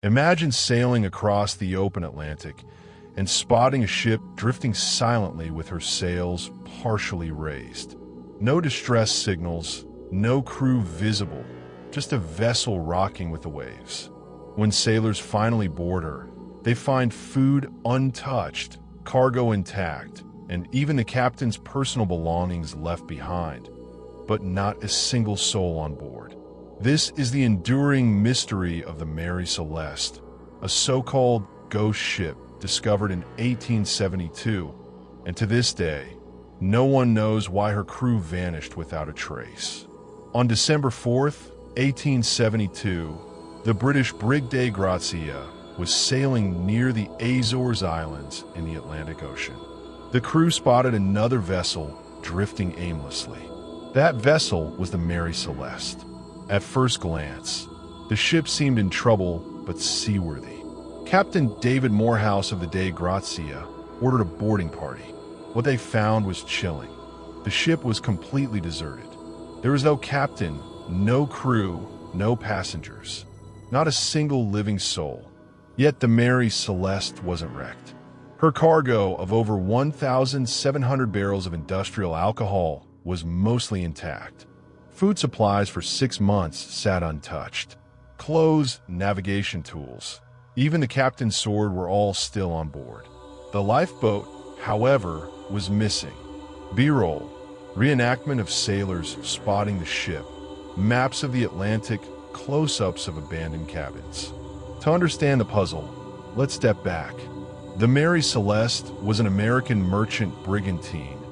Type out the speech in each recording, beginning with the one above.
Imagine sailing across the open Atlantic and spotting a ship drifting silently with her sails partially raised. No distress signals, no crew visible, just a vessel rocking with the waves. When sailors finally board her, they find food untouched, cargo intact, and even the captain's personal belongings left behind, but not a single soul on board. This is the enduring mystery of the Mary Celeste, a so-called ghost ship discovered in 1872, and to this day, no one knows why her crew vanished without a trace. On December 4th, 1872, the British brig de Grazia was sailing near the Azores Islands in the Atlantic Ocean. The crew spotted another vessel drifting aimlessly. That vessel was the Mary Celeste. At first glance, the ship seemed in trouble but seaworthy. Captain David Morehouse of the de Grazia ordered a boarding party. What they found was chilling. The ship was completely deserted. There was no captain, no crew, no passengers. Not a single living soul. Yet the Mary Celeste wasn't wrecked. Her cargo of over 1,700 barrels of industrial alcohol was mostly intact. Food supplies for 6 months sat untouched. Clothes, navigation tools, even the captain's sword were all still on board. The lifeboat, however, was missing. B-roll, reenactment of sailors spotting the ship, maps of the Atlantic, close-ups of abandoned cabins. To understand the puzzle, let's step back. The Mary Celeste was an American merchant brigantine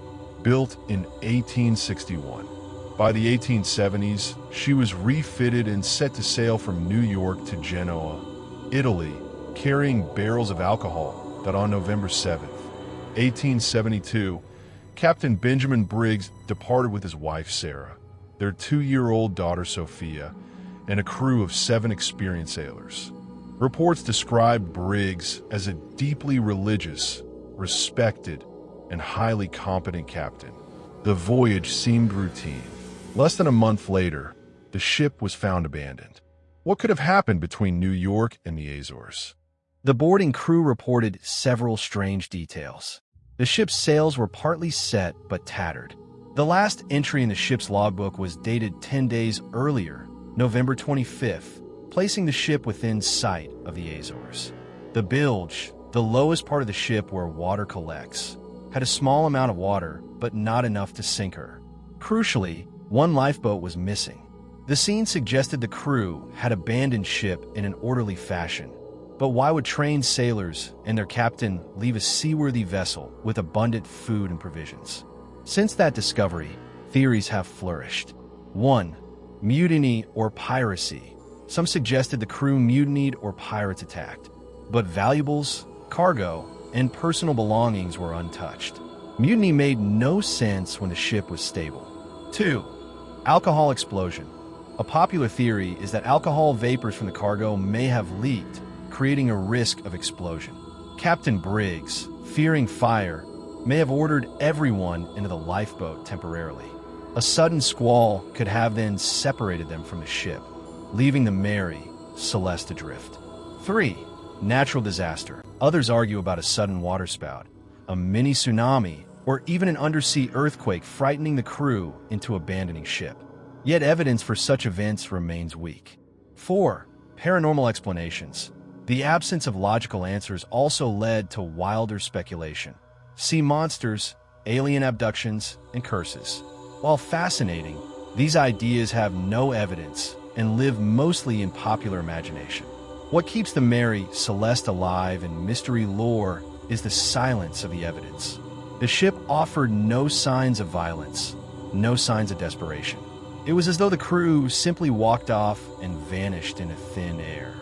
built in 1861. By the 1870s, she was refitted and set to sail from New York to Genoa, Italy, carrying barrels of alcohol that on November 7th, 1872, Captain Benjamin Briggs departed with his wife Sarah, their 2-year-old daughter Sophia, and a crew of 7 experienced sailors. Reports describe Briggs as a deeply religious, respected, and highly competent captain. The voyage seemed routine. Less than a month later, the ship was found abandoned. What could have happened between New York and the Azores? The boarding crew reported several strange details. The ship's sails were partly set but tattered. The last entry in the ship's logbook was dated 10 days earlier, November 25th, placing the ship within sight of the Azores. The bilge, the lowest part of the ship where water collects, had a small amount of water, but not enough to sink her. Crucially, one lifeboat was missing. The scene suggested the crew had abandoned ship in an orderly fashion. But why would trained sailors and their captain leave a seaworthy vessel with abundant food and provisions? Since that discovery, theories have flourished. 1. Mutiny or piracy. Some suggested the crew mutinied or pirates attacked, but valuables, cargo, and personal belongings were untouched. Mutiny made no sense when the ship was stable. 2. Alcohol explosion. A popular theory is that alcohol vapors from the cargo may have leaked, creating a risk of explosion. Captain Briggs, fearing fire, may have ordered everyone into the lifeboat temporarily. A sudden squall could have then separated them from the ship, leaving the Mary Celeste adrift. 3. Natural disaster. Others argue about a sudden waterspout, a mini tsunami, or even an undersea earthquake frightening the crew into abandoning ship. Yet evidence for such events remains weak. 4. Paranormal explanations. The absence of logical answers also led to wilder speculation. Sea monsters, alien abductions, and curses. While fascinating, these ideas have no evidence and live mostly in popular imagination. What keeps the Mary Celeste alive in mystery lore is the silence of the evidence. The ship offered no signs of violence, no signs of desperation. It was as though the crew simply walked off and vanished into thin air.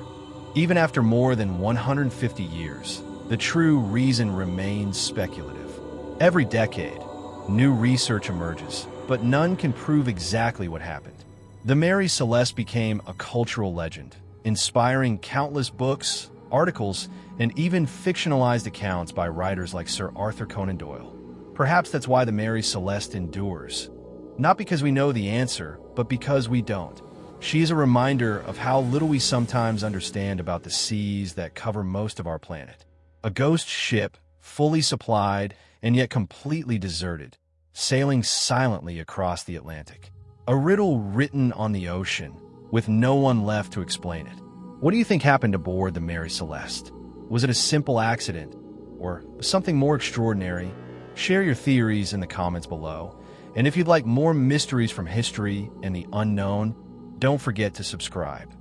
Even after more than 150 years, the true reason remains speculative. Every decade, new research emerges, but none can prove exactly what happened. The Mary Celeste became a cultural legend, inspiring countless books, articles, and even fictionalized accounts by writers like Sir Arthur Conan Doyle. Perhaps that's why the Mary Celeste endures. Not because we know the answer, but because we don't. She is a reminder of how little we sometimes understand about the seas that cover most of our planet. A ghost ship, fully supplied and yet completely deserted, sailing silently across the Atlantic. A riddle written on the ocean, with no one left to explain it. What do you think happened aboard the Mary Celeste? Was it a simple accident, or something more extraordinary? Share your theories in the comments below. And if you'd like more mysteries from history and the unknown, don't forget to subscribe.